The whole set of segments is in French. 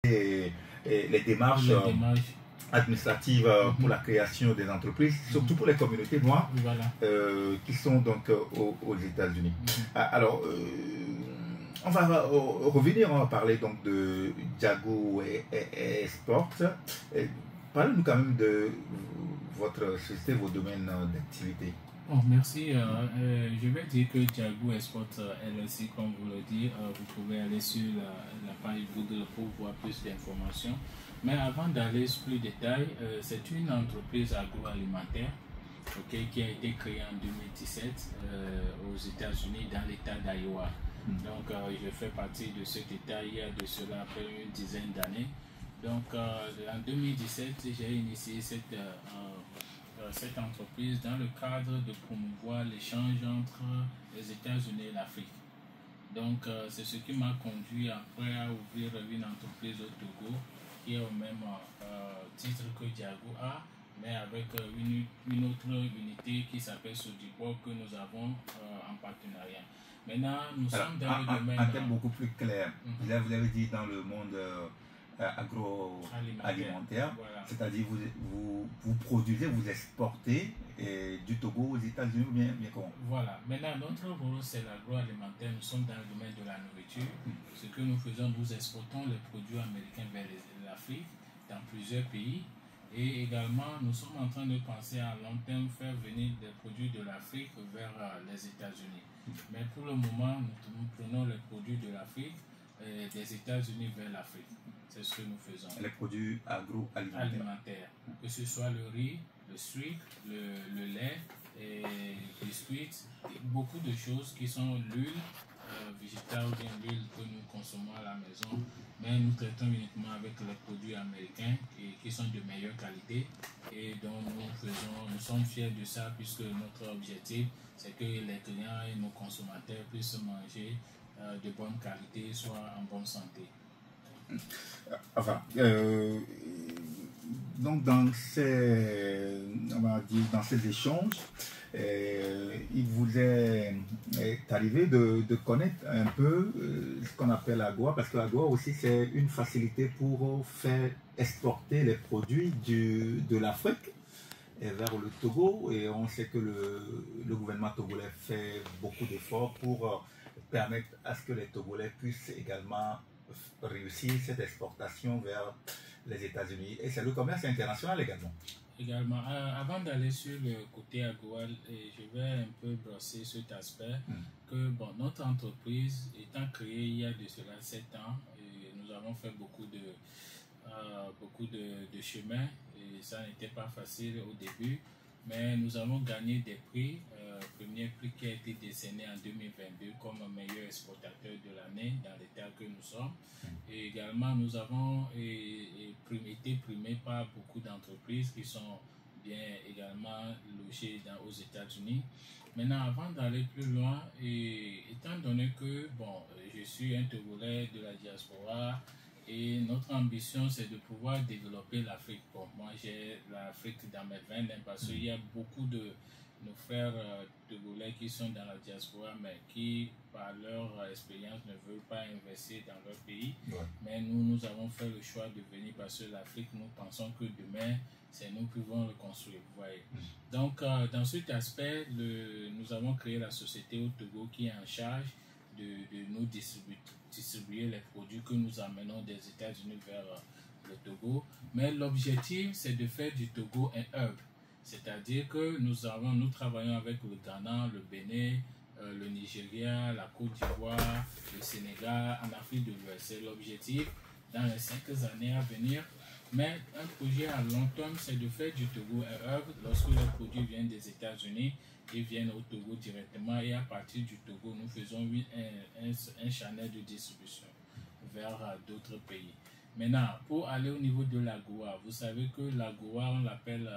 les démarches administratives pour la création des entreprises, surtout pour les communautés noires qui sont donc aux États-Unis. Alors, on va revenir, on va parler donc de Jago et Sport. Parlez-nous quand même de votre société, vos domaines d'activité. Oh, merci. Je vais dire que Jago Export LLC, comme vous le dites, vous pouvez aller sur la page Google pour voir plus d'informations. Mais avant d'aller plus de détails, c'est une entreprise agroalimentaire qui a été créée en 2017 aux États-Unis, dans l'État d'Iowa. Donc, je fais partie de cet État il y a de cela après une dizaine d'années. Donc, en 2017, j'ai initié cette entreprise dans le cadre de promouvoir l'échange entre les États-Unis et l'Afrique. Donc, c'est ce qui m'a conduit après à ouvrir une entreprise au Togo qui est au même titre que Jago A, mais avec une autre unité qui s'appelle Sodipo que nous avons en partenariat. Maintenant, nous sommes dans le domaine... En termes beaucoup plus clair, vous l'avez dit dans le monde agroalimentaire, c'est-à-dire vous produisez, vous exportez du Togo aux États-Unis ou bien comment? Voilà. Maintenant, notre rôle, c'est l'agroalimentaire. Nous sommes dans le domaine de la nourriture. Ce que nous faisons, nous exportons les produits américains vers l'Afrique, dans plusieurs pays. Et également, nous sommes en train de penser à long terme faire venir des produits de l'Afrique vers les États-Unis. Mais pour le moment, nous prenons les produits de l'Afrique et des États-Unis vers l'Afrique. C'est ce que nous faisons. Les produits agroalimentaires. Que ce soit le riz, le sucre, le lait, et biscuits, beaucoup de choses qui sont l'huile végétale ou bien l'huile que nous consommons à la maison. Mais nous traitons uniquement avec les produits américains qui sont de meilleure qualité et dont nous sommes fiers de ça puisque notre objectif c'est que les clients et nos consommateurs puissent manger de bonne qualité, soit en bonne santé. Enfin, donc dans ces échanges, il vous est arrivé de connaître un peu ce qu'on appelle l'AGOA, parce que l'AGOA aussi c'est une facilité pour faire exporter les produits de l'Afrique vers le Togo, et on sait que le gouvernement togolais fait beaucoup d'efforts pour permettre à ce que les Togolais puissent également réussir cette exportation vers les États-Unis. Et c'est le commerce international également. Également, avant d'aller sur le côté AGOA, je vais un peu brosser cet aspect que notre entreprise étant créée il y a de cela 7 ans, et nous avons fait beaucoup de chemin et ça n'était pas facile au début, mais nous avons gagné des prix. Premier prix qui a été décerné en 2022 comme meilleur exportateur de l'année dans l'état que nous sommes. Et également, nous avons été primés par beaucoup d'entreprises qui sont bien également logées aux États-Unis. Maintenant, avant d'aller plus loin, étant donné que je suis un Togolais de la diaspora, et notre ambition, c'est de pouvoir développer l'Afrique. Moi, j'ai l'Afrique dans mes veines parce qu'il y a beaucoup de nos frères togolais qui sont dans la diaspora, mais qui, par leur expérience, ne veulent pas investir dans leur pays. Mais nous avons fait le choix de venir parce que l'Afrique, nous pensons que demain, c'est nous qui pouvons le construire. Vous voyez. Donc, dans cet aspect, nous avons créé la société au Togo qui est en charge de nous distribuer les produits que nous amenons des États-Unis vers le Togo. Mais l'objectif, c'est de faire du Togo un hub. C'est-à-dire que nous travaillons avec le Ghana, le Bénin, le Nigeria, la Côte d'Ivoire, le Sénégal, en Afrique de l'Ouest. C'est l'objectif dans les 5 années à venir. Mais un projet à long terme, c'est de faire du Togo un hub. Lorsque les produits viennent des États-Unis, ils viennent au Togo directement et à partir du Togo, nous faisons un channel de distribution vers d'autres pays. Maintenant, pour aller au niveau de l'AGOA, vous savez que l'AGOA, on l'appelle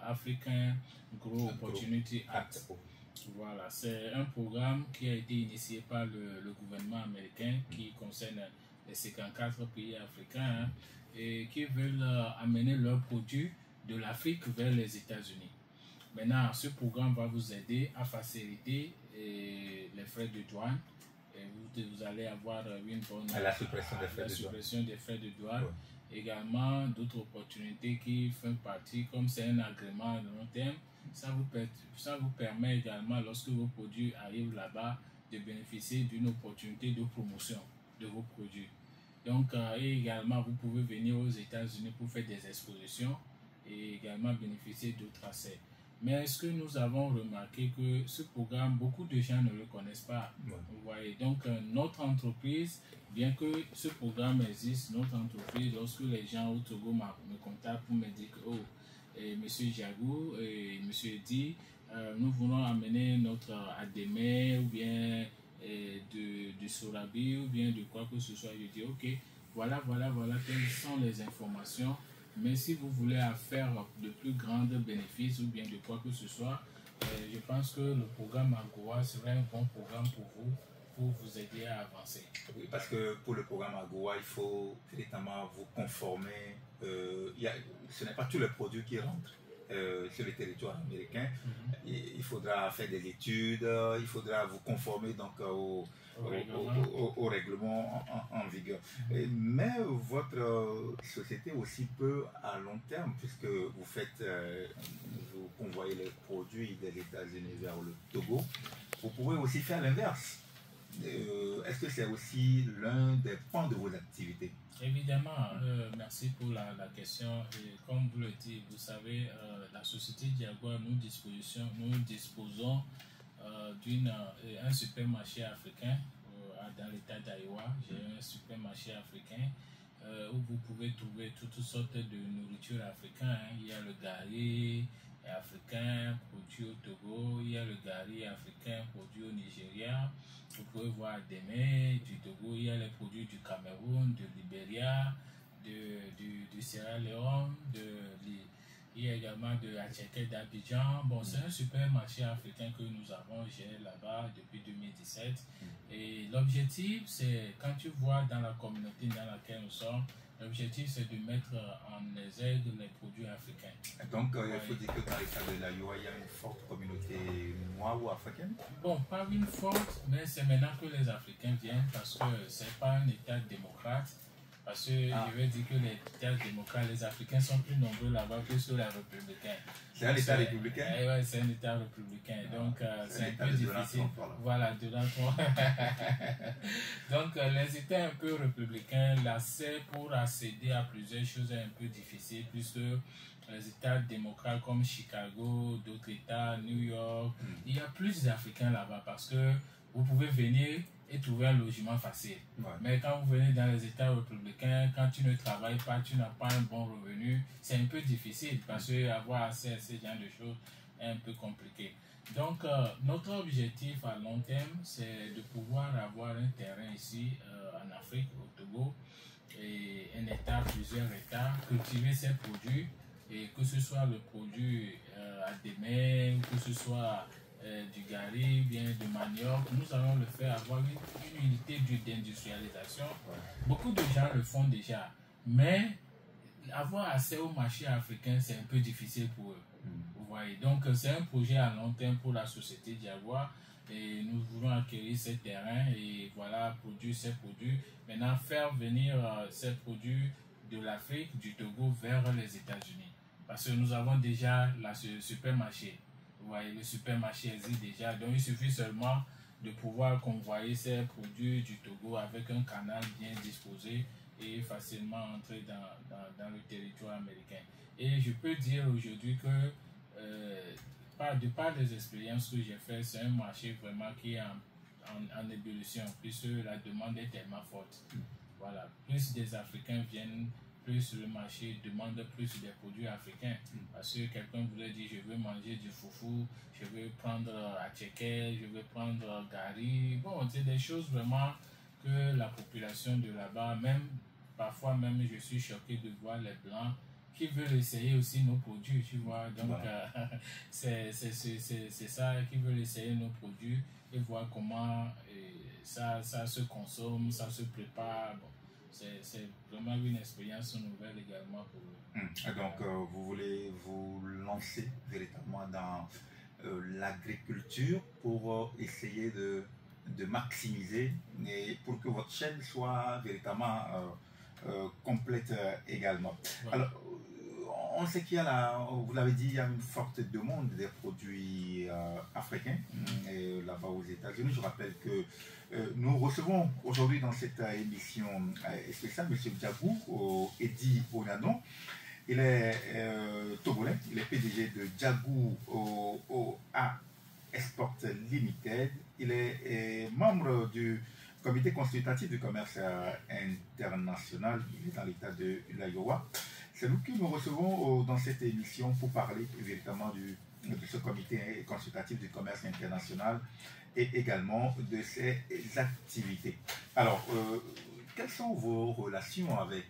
African Grow Opportunity Act. Voilà, c'est un programme qui a été initié par le gouvernement américain qui concerne les 54 pays africains et qui veulent amener leurs produits de l'Afrique vers les États-Unis. Maintenant, ce programme va vous aider à faciliter les frais de douane vous allez avoir une bonne la suppression des frais, des frais de douane. Ouais. Également, d'autres opportunités qui font partie, comme c'est un agrément de long terme, ça vous permet également, lorsque vos produits arrivent là-bas, de bénéficier d'une opportunité de promotion de vos produits. Donc, et également, vous pouvez venir aux États-Unis pour faire des expositions et également bénéficier d'autres accès. Mais ce que nous avons remarqué, que ce programme, beaucoup de gens ne le connaissent pas. Ouais. Vous voyez, donc notre entreprise, bien que ce programme existe, notre entreprise, lorsque les gens au Togo me contactent pour me dire que, oh, Monsieur Jagou et Monsieur Eddy, nous voulons amener notre Ademé ou bien du Sorabi ou bien de quoi que ce soit, je dis ok, voilà quelles sont les informations. Mais si vous voulez faire de plus grands bénéfices ou bien de quoi que ce soit, je pense que le programme AGOA serait un bon programme pour vous aider à avancer. Oui, parce que pour le programme AGOA, il faut véritablement vous conformer. Ce n'est pas tous les produits qui rentrent sur le territoire américain. Il faudra faire des études, il faudra vous conformer donc au règlement en vigueur. Mais votre société aussi peut à long terme, puisque vous convoyez les produits des États-Unis vers le Togo, vous pouvez aussi faire l'inverse. Est-ce que c'est aussi l'un des points de vos activités? Évidemment, merci pour la question. Et comme vous le dites, vous savez, la société Diagua, nous disposons d'un supermarché africain dans l'état d'Iowa. J'ai un supermarché africain où vous pouvez trouver toutes sortes de nourriture africaine. Hein. Il y a le gari africain produit au Togo, il y a le gari africain produit au Nigeria. Vous pouvez voir des mets du Togo, il y a les produits du Cameroun, du Libéria, du Sierra Leone, il y a également de Atcheke d'Abidjan. Bon, c'est un supermarché africain que nous avons géré là-bas depuis 2017. Et l'objectif, c'est, quand tu vois dans la communauté dans laquelle nous sommes, l'objectif, c'est de mettre en exergue les produits africains. Donc, il faut dire que dans l'état de l'Iowa, il y a une forte communauté noire ou africaine? Bon, pas une forte, mais c'est maintenant que les Africains viennent parce que ce n'est pas un État démocrate. Parce que je vais dire que les États démocrates, les Africains sont plus nombreux là-bas que sur les républicains. C'est un État républicain? Oui, c'est un État républicain. Donc, c'est un peu difficile. Voilà, donc, les États un peu républicains, l'accès pour accéder à plusieurs choses est un peu difficile, puisque les États démocrates comme Chicago, d'autres États, New York, il y a plus d'Africains là-bas parce que vous pouvez venir et trouver un logement facile. Ouais. Mais quand vous venez dans les États républicains, quand tu ne travailles pas, tu n'as pas un bon revenu, c'est un peu difficile parce que avoir accès à ce genre de choses est un peu compliqué. Donc, notre objectif à long terme, c'est de pouvoir avoir un terrain ici en Afrique, au Togo, et un État, plusieurs États, cultiver ces produits, et que ce soit le produit Ademé, que ce soit du gari, bien du manioc, nous allons le faire avoir une unité d'industrialisation. Beaucoup de gens le font déjà, mais avoir accès au marché africain, c'est un peu difficile pour eux. Vous voyez, donc c'est un projet à long terme pour la société Diagua et nous voulons acquérir ces terrains et voilà, produire ces produits. Maintenant, faire venir ces produits de l'Afrique, du Togo vers les États-Unis. Parce que nous avons déjà le supermarché. Vous voyez, le supermarché existe déjà, donc il suffit seulement de pouvoir convoyer ces produits du Togo avec un canal bien disposé et facilement entrer dans le territoire américain. Et je peux dire aujourd'hui que, de par les expériences que j'ai faites, c'est un marché vraiment qui est en ébullition, puisque la demande est tellement forte. Voilà, plus des Africains viennent, plus le marché demande plus des produits africains. Parce que quelqu'un voulait dire, je veux manger du foufou, je veux prendre atcheke, je veux prendre gari. Bon, c'est des choses vraiment que la population de là-bas, même parfois même je suis choqué de voir les Blancs qui veulent essayer aussi nos produits, tu vois. Donc, voilà. C'est ça, qui veulent essayer nos produits et voir comment ça se consomme, ça se prépare. Bon. C'est vraiment une expérience nouvelle également pour eux. Donc, vous voulez vous lancer véritablement dans l'agriculture pour essayer de de maximiser et pour que votre chaîne soit véritablement complète également. Voilà. Alors, on sait qu'il y a là, vous l'avez dit, il y a une forte demande des produits africains et là-bas aux États-Unis. Je rappelle que nous recevons aujourd'hui dans cette émission spéciale M. Djagou Eddy Onano. Il est togolais, il est PDG de Djagou A Export Limited. Il est membre du comité consultatif du commerce international. Il est dans l'état de l'Iowa. C'est nous qui nous recevons dans cette émission pour parler véritablement de ce comité consultatif du commerce international et également de ses activités. Alors, quelles sont vos relations avec